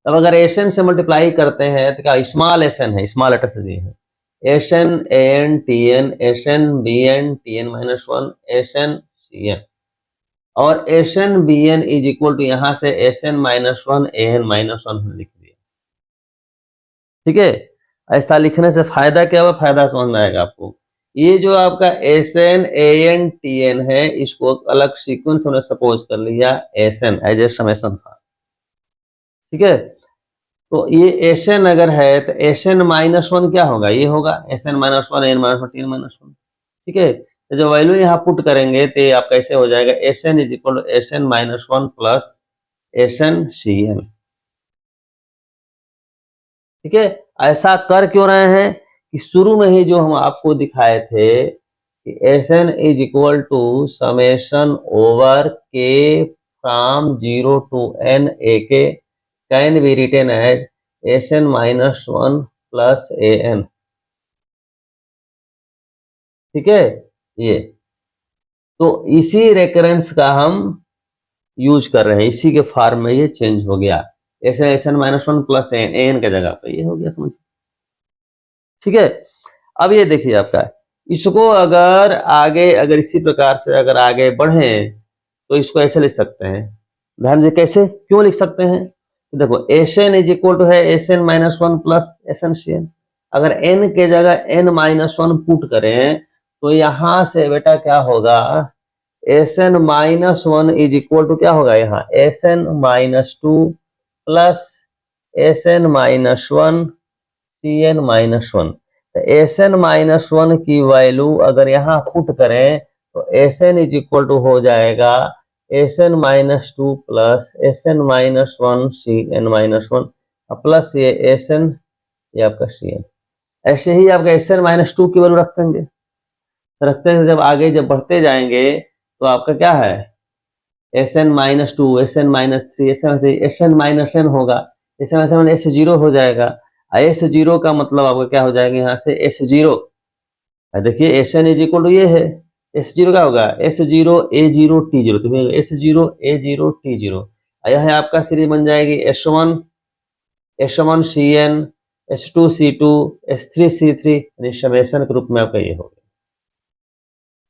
Speaker 1: अब अगर एसएन से मल्टीप्लाई करते हैं तो क्या स्मॉल एसएन है, स्मॉल लेटर से दिए हैं SN N T N SN B N T N minus 1 SN C N, और SN B N is equal to यहां से एसएन माइनस 1 एन माइनस 1 लिख दिया। ठीक है, ऐसा लिखने से फायदा क्या हुआ, फायदा समझ में आएगा आपको। ये जो आपका एसएन एन टी एन है, इसको अलग सीक्वेंस हमने सपोज कर लिया एसएन एज ए समेशन था। ठीक है, तो ये एसएन अगर है तो एसएन माइनस 1 क्या होगा, ये होगा SN minus 1 N minus 1 T N minus 1। ठीक है, तो जो वैल्यू यहाँ पुट करेंगे तो आप कैसे हो जाएगा SN is equal to SN minus 1 plus SN C N. ठीक है, ऐसा कर क्यों रहे हैं कि शुरू में ही जो हम आपको दिखाए थे कि SN is equal to summation over K from 0 to N A K can be written as SN minus 1 plus A N. ठीक है, ये तो इसी रेकरेंस का हम यूज कर रहे हैं, इसी के फॉर्म में ये चेंज हो गया SN minus 1 plus A N के जगह पे ये हो गया, समझ। ठीक है, अब ये देखिए आपका इसको अगर आगे अगर इसी प्रकार से अगर आगे बढ़े तो इसको ऐसे लिख सकते हैं। ध्यान दीजिए कैसे, क्यों लिख सकते हैं, तो देखो एसएन इज इक्वल टू है SN minus 1 plus SN C N. अगर एन के जगह एन माइनस 1 पुट करें तो यहां से बेटा क्या होगा SN minus 1 is equal to क्या होगा यहाँ SN minus 2 plus SN minus 1 C N minus 1। तो एसएन माइनस 1 की वैल्यू अगर यहाँ पुट करें तो एसएन इज इक्वल टू हो जाएगा SN minus 2 plus SN minus 1 C N minus 1 plus ये एसएन, ये आपका सी एन। ऐसे ही आपका एसएन माइनस 2 की वैल्यू रखते हैं जब आगे जब बढ़ते जाएंगे तो आपका क्या है SN minus 2 SN minus 3 SN minus N होगा, एसएन एस जीरो हो जाएगा। एस जीरो का मतलब आपका क्या हो जाएगा यहाँ से एस जीरो, देखिए एसएन इज इक्वल टू ये है एस जीरो क्या होगा S zero A zero T zero, तो S zero A zero T zero. यह है आपका सीरीज बन जाएगी S one C N S two C two S three C three, summation के रूप में आपका ये हो गया।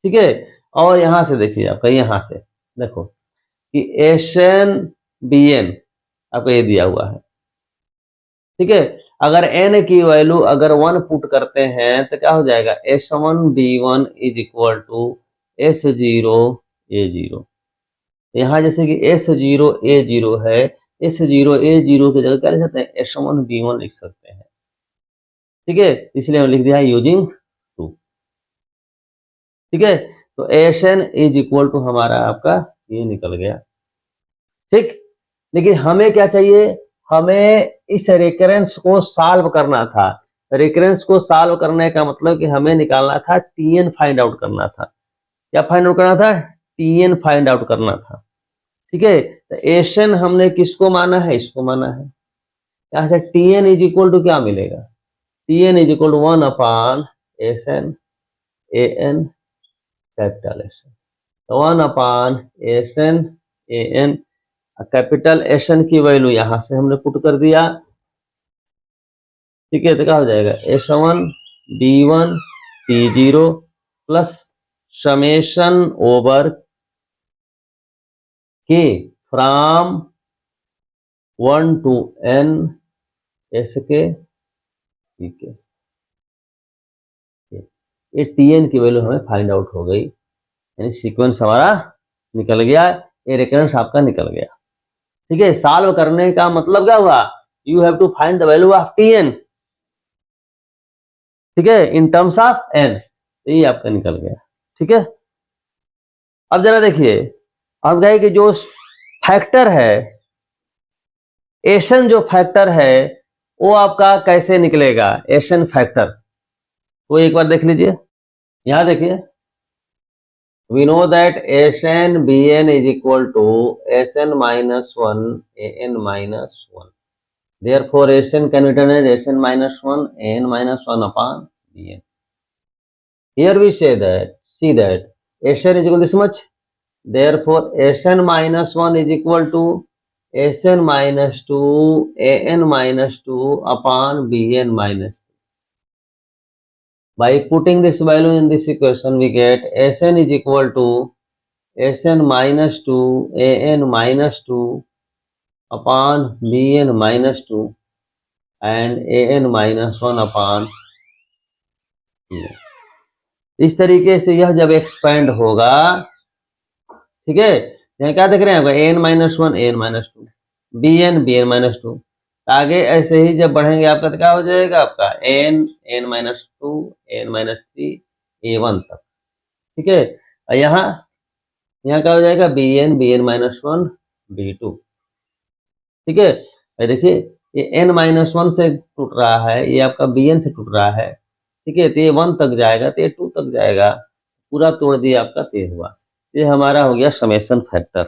Speaker 1: ठीक है, और यहां से देखिए आपका यहां से देखो कि एसएन बी एन आपको ये दिया हुआ है। ठीक है, अगर n की वैल्यू अगर 1 पुट करते हैं तो क्या हो जाएगा S1 B1 is equal to S0 A0। यहाँ जैसे कि S0 A0 है, S0 A0 की जगह क्या लिख सकते हैं S1 B1 लिख सकते हैं। ठीक है, इसलिए हम लिख दिया है यूजिंग 2। ठीक है, तो Sn इज इक्वल टू हमारा आपका ये निकल गया। ठीक, लेकिन हमें क्या चाहिए, हमें इस रेकरेंस को सॉल्व करना था। रेकरेंस को सॉल्व करने का मतलब कि हमें निकालना था टीएन फाइंड आउट करना था। क्या फाइंड आउट करना था, टीएन फाइंड आउट करना था। ठीक है, तो एसएन हमने किसको माना है, इसको माना है। यहाँ से टीएन इज इक्वल टू क्या मिलेगा, TN is equal to 1 upon SN A N capital SN, तो 1 upon SN A N capital SN की वैल्यू यहां से हमने पुट कर दिया। ठीक है, तो क्या हो जाएगा S1 B1 T0 plus summation over K from 1 to n S के। ठीक है, ये टीएन की वैल्यू हमें फाइंड आउट हो गई, यानी सीक्वेंस हमारा निकल गया, ये रेकरेंस आपका निकल गया। ठीक है, सॉल्व करने का मतलब क्या हुआ you have to find the value of Tn, ठीक है, इन टर्म्स ऑफ n। तो ये आपका निकल गया, ठीक है। अब जरा देखिए, अब कहे कि जो फैक्टर है, एशन जो फैक्टर है वो आपका कैसे निकलेगा, एशन फैक्टर, तो एक बार देख लीजिए। यहां देखिए, we know that Sn Bn is equal to Sn minus 1 An minus 1. Therefore, Sn can be written as Sn minus 1 An minus 1 upon Bn. Here we say that, see that Sn is equal to this much. Therefore, Sn minus 1 is equal to Sn minus 2 An minus 2 upon Bn minus 2. By putting this value in this equation, we get Sn is equal to Sn minus 2 An minus 2 upon Bn minus 2 and An minus 1 upon Bn. इस तरीके से यह जब expand होगा, ठीक है, यहाँ क्या देख रहे हैं आपका An minus 1 An minus 2 Bn minus 2, आगे ऐसे ही जब बढ़ेंगे आपका तो क्या हो जाएगा आपका An minus 2 An minus 3 A1 तक, ठीक है। यहाँ क्या हो जाएगा Bn माइनस 1 B2, ठीक है। देखिए ये n माइनस 1 से टूट रहा है, ये आपका Bn से टूट रहा है, ठीक है, तो ये 1 तक जाएगा, तो ये 2 तक जाएगा, पूरा तोड़ दिया आपका 3 हुआ। ये हमारा हो गया समेशन फैक्टर,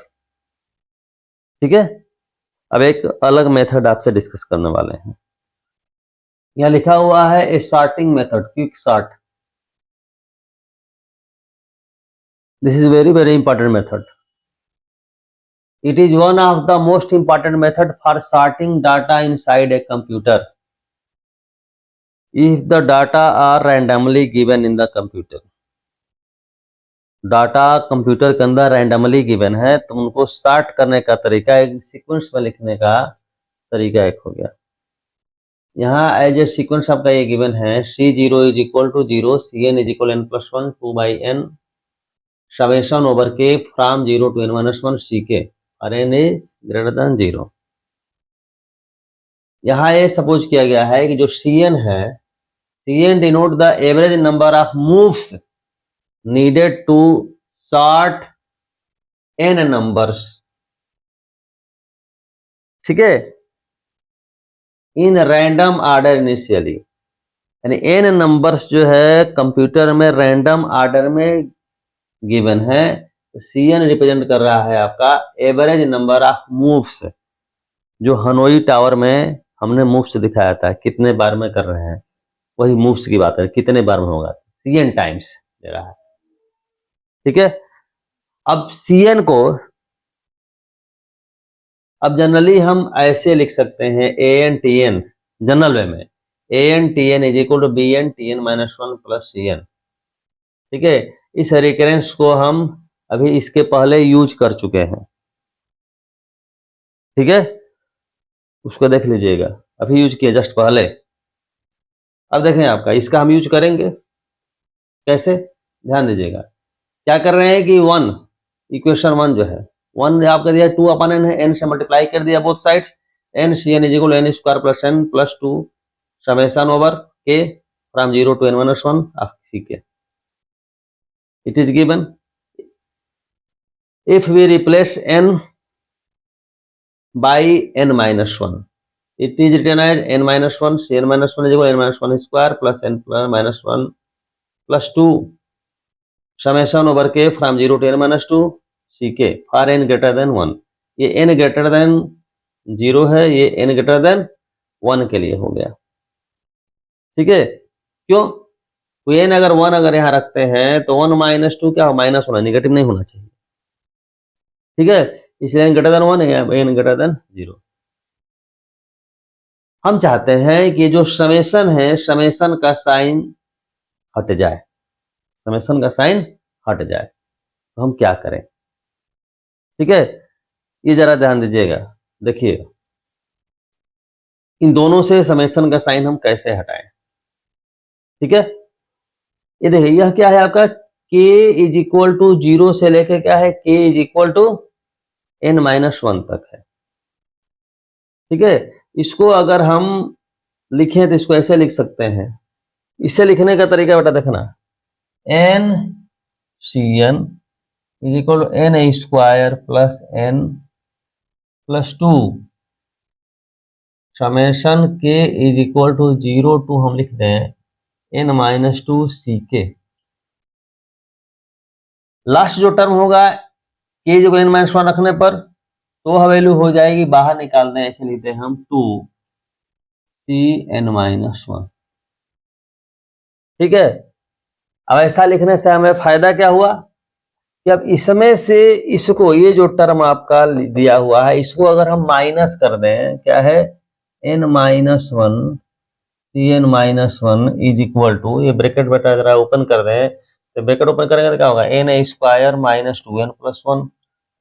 Speaker 1: ठीक है। अब एक अलग मेथड आपसे डिस्कस करने वाले हैं। यहाँ लिखा हुआ है a sorting method, quick sort. This is very very important method. It is one of the most important method for sorting data inside a computer. If the data are randomly given in the computer, data computer के अंदर randomly given है, तो उनको sort करने का तरीका, एक sequence में लिखने का तरीका एक हो गया। यहाँ एज ए सीक्वेंस आपका ये गिवन है C0 is equal to 0, Cn is equal n+1 2 by n summation over k फ्रॉम 0 to n-1 Ck और n इज ग्रेटर देन 0। यहाँ ये सपोज किया गया है कि जो Cn है, Cn denote the average number of moves needed to sort n numbers, ठीक है, इन रैंडम ऑर्डर इनिशियली, यानी n नंबर्स जो है कंप्यूटर में रैंडम ऑर्डर में गिवन है, तो Cn रिप्रेजेंट कर रहा है आपका एवरेज नंबर ऑफ मूव्स, जो हनोई टावर में हमने मूव्स दिखाया था, कितने बार में कर रहे हैं, वही मूव्स की बात है, कितने बार में होगा, Cn टाइम्स दे रहा है, ठीक है। अब Cn को अब जनरली हम ऐसे लिख सकते हैं An/Tn, जनरल वे में An/Tn is equal to Bn/Tn minus 1 plus Cn, ठीक है। इस रिकरेंस को हम अभी इसके पहले यूज कर चुके हैं, ठीक है, उसको देख लीजिएगा, अभी यूज किया जस्ट पहले। अब देखें आपका इसका हम यूज करेंगे कैसे, ध्यान दीजिएगा। क्या कर रहे हैं कि 1 इक्वेशन 1 जो है 1 आपका दिया 2 अपन n है, n से मल्टीप्लाई कर दिया both sides, n Cn is equal n square plus n plus 2 summation over k फ्रॉम 0 to n-1 of Ck। It is given if we replace n by n minus 1, it is written as n minus 1, Cn minus 1 is equal to n minus 1 square plus n minus 1 plus 2 summation over k from 0 to n minus 2 Ck for n greater than 1। ये n greater than 0 है, ये n greater than 1 के लिए हो गया, ठीक है। क्यों, तो n अगर 1 अगर यहाँ रखते हैं तो 1 माइनस 2 क्या हो, माइनस होना, निगेटिव नहीं होना चाहिए, ठीक है, इसलिए n ग्रेटर देन 1 है, n ग्रेटर देन 0। हम चाहते हैं कि जो समेशन है, समेशन का साइन हट जाए, समेशन का साइन हट जाए, तो हम क्या करें, ठीक है, ये जरा ध्यान दीजिएगा। देखिए इन दोनों से समेशन का साइन हम कैसे हटाएं, ठीक है। ये देखिए यह क्या है आपका k इज इक्वल टू 0 से लेकर क्या है k is equal to n-1 तक है, ठीक है। इसको अगर हम लिखें तो इसको ऐसे लिख सकते हैं। इसे लिखने का तरीका बेटा देखना, N C N is equal to N square plus N plus 2 summation K is equal to 0 to हम लिख दें एन माइनस 2 सी के। लास्ट जो टर्म होगा के जो एन माइनस 1 रखने पर तो वैल्यू हो जाएगी, बाहर निकाल दें, ऐसे लिखते हैं हम 2 सी एन माइनस 1। ठीक है, अब ऐसा लिखने से हमें फायदा क्या हुआ कि अब इसमें से इसको, ये जो टर्म आपका दिया हुआ है, इसको अगर हम माइनस कर दें, क्या है, N minus 1 C N minus 1 is equal to, ये ब्रैकेट बेटा जरा ओपन कर दें, तो ब्रैकेट ओपन करेंगे तो क्या होगा, N square minus 2 N plus 1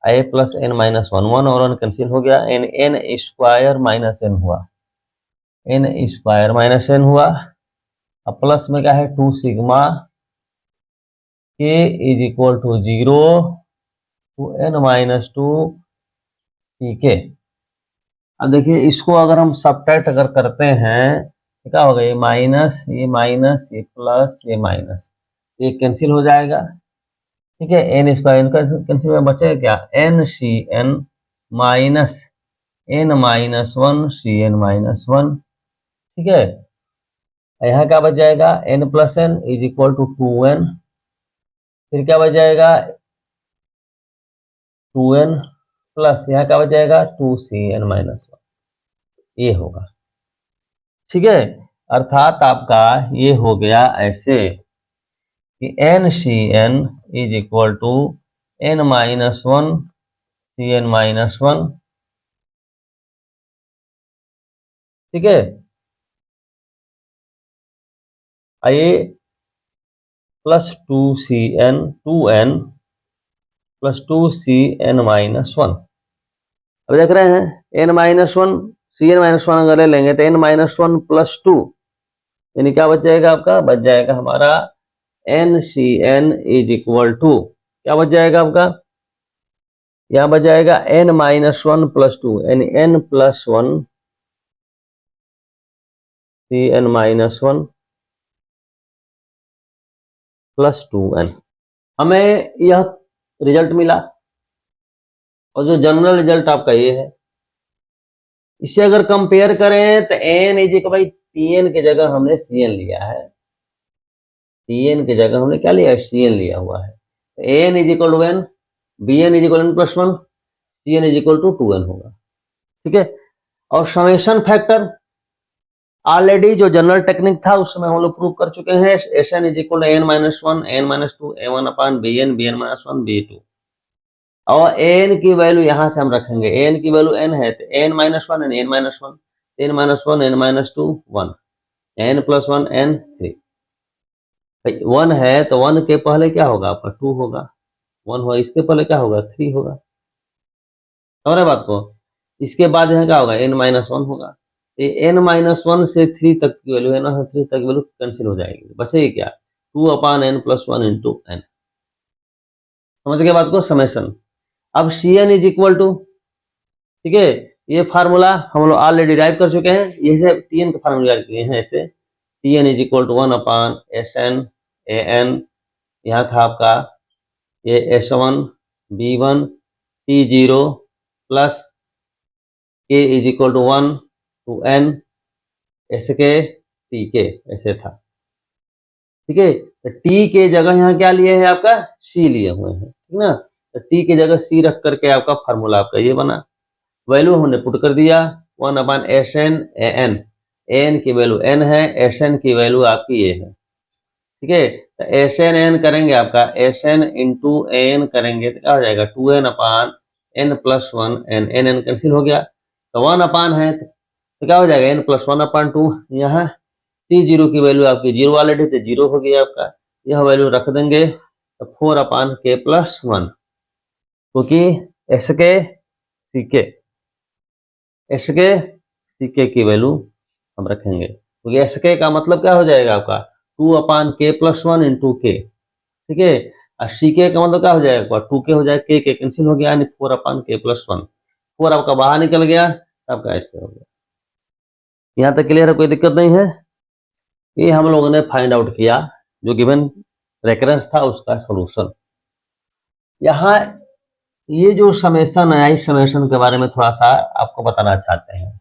Speaker 1: I plus N minus 1, 1 और 1 कैंसिल हो गया, N N square minus N हुआ, एन स्क्वायर माइनस एन हुआ। अब प्लस में क्या है, 2 sigma K is equal to 0 to N minus 2 C K. अब देखिए इसको अगर हम सब्ट्रैक्ट अगर करते हैं तो क्या होगा, ये माइनस ये माइनस ये प्लस ये माइनस, ये कैंसिल हो जाएगा। ठीक है, एन स्क्वायर कैंसिल में बचेगा क्या, N C N minus N minus 1 C N minus 1। ठीक है, यहाँ क्या बच जाएगा, N plus N is equal to 2n, फिर क्या बच जाएगा 2n प्लस यहाँ क्या बच जाएगा 2cn माइनस 1, ये होगा। ठीक है, अर्थात आपका ये हो गया ऐसे कि N C N is equal to N minus 1 C N minus 1। ठीक है, आइए plus 2n plus 2cn minus 1। अब देख रहे हैं n minus 1 C N minus 1 अगर ले लेंगे तो n माइनस 1 प्लस 2, यानी क्या बच जाएगा आपका, बच जाएगा हमारा N C N is equal to, क्या बच जाएगा आपका, यहां बच जाएगा n माइनस 1 प्लस 2, यानी n plus 1 C N minus 1 plus 2n। हमें यह रिजल्ट मिला और जो जनरल रिजल्ट आपका ये है। इसे अगर कंपेयर करें तो एन इज इक्वल, भाई टीएन की जगह हमने सीएन लिया है, टीएन की जगह हमने क्या लिया है, सीएन लिया हुआ है। N is equal to N, B N is equal to plus 1, C N is equal to 2n होगा। ठीक है, और समेशन फैक्टर ऑलरेडी जो जनरल टेक्निक था उसमें हम लोग प्रूव कर चुके हैं, S N is equal to N minus 1 N minus 2 A 1 upon B N minus 1 B 2। और एन की वैल्यू यहां से हम रखेंगे, एन की वैल्यू एन है तो N minus 1 N minus 1, N minus 1 N minus 2 1, N plus 1 N 3। भाई 1 है तो 1 के पहले क्या होगा आपका 2 होगा, 1 हो इसके पहले क्या होगा 3 होगा, समझ रहे बात को। इसके बाद यहाँ क्या होगा एन माइनस 1 होगा, एन माइनस 1 से 3 तक की वैल्यू, एन 3 तक की वैल्यू कैंसिल हो जाएगी, बचेगी क्या 2 upon N plus 1 into N. समझ गए बात को, समेशन। अब C N is equal to, ठीक है, ये फार्मूला हम लोग ऑलरेडी डिराइव कर चुके हैं, ये टी एन का फार्मूला किए हैं ऐसे, T N is equal to 1 upon S N A N, यहाँ था आपका ये S1 B1 T0 plus K is equal to 1 to N S K T K, ऐसे था। ठीक है, तो टी के जगह यहाँ क्या लिए है आपका सी लिए हुए हैं, ठीक ना, तो टी के जगह सी रख करके आपका फार्मूला आपका ये बना। वैल्यू हमने पुट कर दिया 1 upon S N A N, N की वैल्यू एन है, एस एन की वैल्यू आपकी ये है। ठीक है, तो एस एन एन करेंगे आपका एस एन इंटू एन करेंगे तो क्या हो जाएगा 2n upon N plus 1 N, N N cancel हो गया, तो 1 अपॉन है तो क्या हो जाएगा एन प्लस 1 अपॉन 2। यहाँ सी जीरो की वैल्यू आपकी जीरो ऑलरेडी तो जीरो हो गया आपका, यह वैल्यू रख देंगे तो 4 अपॉन के प्लस 1, क्योंकि एस के सी के एस के सी के की वैल्यू हम रखेंगे, क्योंकि एस के का मतलब क्या हो जाएगा आपका 2 अपॉन के प्लस 1 इंटू के। ठीक है, और सी के का मतलब क्या हो जाएगा 2 के हो जाएगा, के कैंसिल हो गया, यानी 4 अपॉन के प्लस 1, 4 आपका बाहर निकल गया, आपका ऐसे हो गया। यहां तक क्लियर है, कोई दिक्कत नहीं है। ये हम लोगों ने फाइंड आउट किया, जो गिवन रेकरेंस था उसका सॉल्यूशन। यहाँ ये जो समेशन है, इस समेशन के बारे में थोड़ा सा आपको बताना चाहते हैं।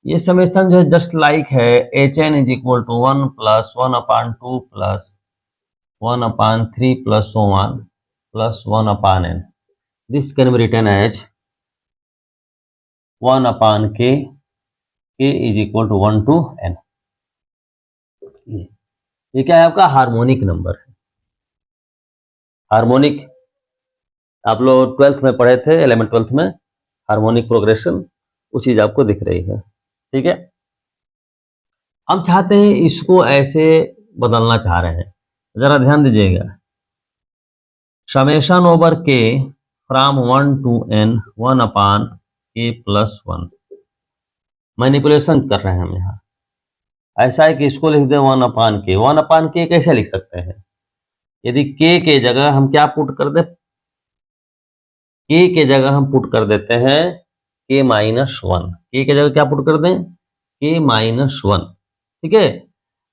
Speaker 1: ये समेशन जो है जस्ट लाइक है H N is equal to 1 plus 1/2 plus 1/3 plus so on plus 1/n। This can be written as 1/k, k is equal to 1 to n। ये क्या है आपका हार्मोनिक नंबर है। हार्मोनिक आप लोग 12th में पढ़े थे, 11th 12th में हार्मोनिक प्रोग्रेशन, वो चीज आपको दिख रही है। ठीक है, हम चाहते हैं इसको ऐसे बदलना चाह रहे हैं, जरा ध्यान दीजिएगा। Summation over K from 1 to n 1/k plus 1। Manipulation कर रहे हैं हम यहाँ। ऐसा है कि इसको लिख दें 1/k। 1/k कैसे लिख सकते हैं? यदि k के जगह हम क्या पुट कर दे, k के जगह हम पुट कर देते हैं k माइनस 1। k के जगह क्या पुट कर दें? k minus 1। ठीक है,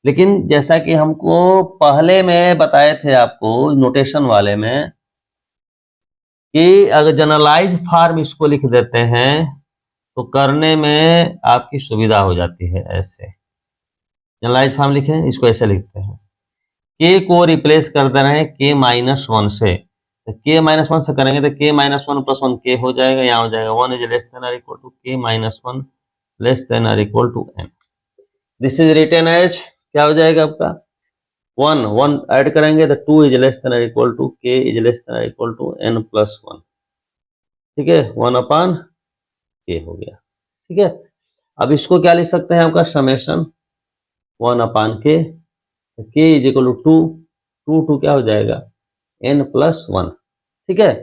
Speaker 1: लेकिन जैसा कि हमको पहले में बताए थे आपको नोटेशन वाले में, कि अगर जनरलाइज फॉर्म इसको लिख देते हैं तो करने में आपकी सुविधा हो जाती है। ऐसे जनरलाइज फॉर्म लिखें, इसको ऐसे लिखते हैं, k को रिप्लेस कर दे रहे हैं k माइनस 1 से। तो k माइनस 1 से करेंगे तो k माइनस 1 प्लस 1 k हो जाएगा, यहाँ हो जाएगा 1 इज लेस देन और equal to k minus 1 less than और equal to n। This is written as, क्या हो जाएगा आपका 1 ऐड करेंगे तो 2 इज लेस देन और equal to k is less than और इक्वल टू n प्लस 1। ठीक है, 1/k हो गया। ठीक है, अब इसको क्या लिख सकते हैं आपका summation 1/k, k is equal to 2 क्या हो जाएगा n प्लस 1। ठीक है,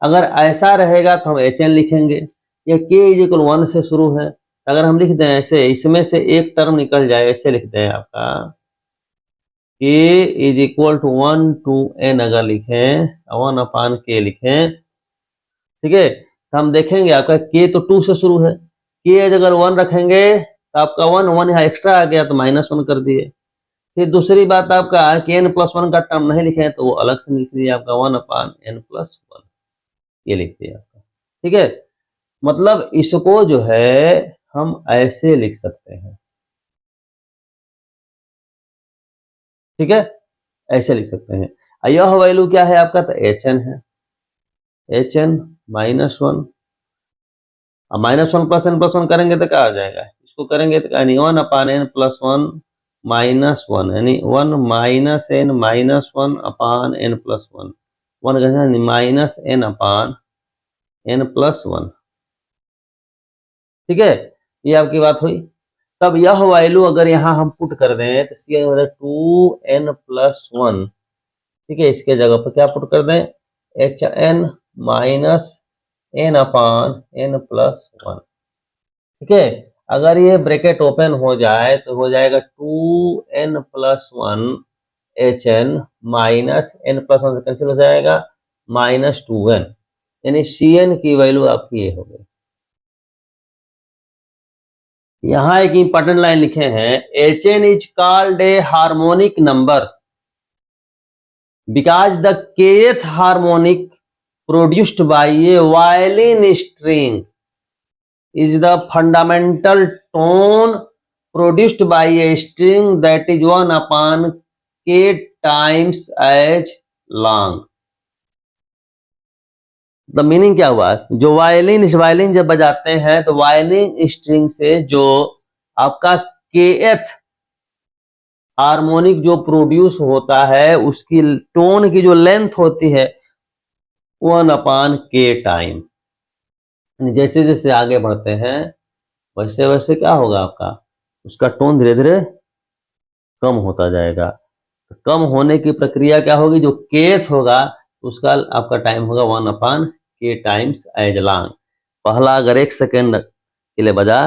Speaker 1: अगर ऐसा रहेगा तो हम hn लिखेंगे, या k इज इक्वल 1 से शुरू है, अगर हम लिख दें ऐसे, इसमें से एक टर्म निकल जाए, ऐसे लिख दें आपका k is equal to 1 to n, अगर लिखें 1/k लिखें, ठीक है, तो हम देखेंगे आपका k तो 2 से शुरू है, k अगर 1 रखेंगे तो आपका 1 यहाँ एक्स्ट्रा आ गया तो -1 कर दिए। फिर दूसरी बात आपका कि n प्लस 1 का टर्म नहीं लिखे तो वो अलग से लिख दिए आपका 1/n प्लस 1, ये लिख दिया आपका। ठीक है, मतलब इसको जो है हम ऐसे लिख सकते हैं। ठीक है, ऐसे लिख सकते हैं। यह वैल्यू क्या है आपका, तो hn है, hn -1, अब -1 प्लस n प्लस 1 करेंगे तो क्या हो जाएगा, इसको करेंगे तो यानी 1/n प्लस 1 -1, यानी 1 minus n minus 1/n plus 1, 1 कहते माइनस n/n प्लस 1। ठीक है, ये आपकी बात हुई। तब यह वैल्यू अगर यहाँ हम पुट कर दें तो सी मतलब 2n प्लस 1, ठीक है, इसके जगह पर क्या पुट कर दें, hn माइनस n/n प्लस 1। ठीक है, अगर ये ब्रैकेट ओपन हो जाए तो हो जाएगा 2n plus 1 hn minus n plus 1 से कैंसिल हो जाएगा -2n, यानी cn की वैल्यू आपकी ये हो गई। यहाँ एक इंपॉर्टेंट लाइन लिखे हैं, hn is called a harmonic number because the kth harmonic produced by A violin string is the fundamental tone produced by a string that is 1/k times as long। The meaning क्या हुआ, जो violin जब बजाते हैं तो violin string से जो आपका kth हार्मोनिक जो प्रोड्यूस होता है उसकी टोन की जो लेंथ होती है 1/k टाइम। जैसे जैसे आगे बढ़ते हैं वैसे वैसे क्या होगा आपका, उसका टोन धीरे धीरे कम होता जाएगा। तो कम होने की प्रक्रिया क्या होगी, जो केथ होगा उसका आपका टाइम होगा 1/k टाइम्स एज लॉन्ग। पहला अगर 1 सेकेंड के लिए बजा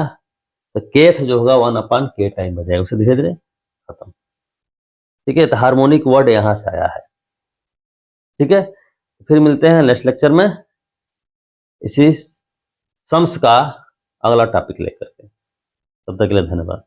Speaker 1: तो केथ जो होगा 1/k टाइम बजाएगा, उसे धीरे धीरे खत्म। ठीक है, तो हार्मोनिक वर्ड यहाँ से आया है। ठीक है, फिर मिलते हैं नेक्स्ट लेक्चर में इसी सम्स का अगला टॉपिक लेकर के। तब तक के लिए धन्यवाद।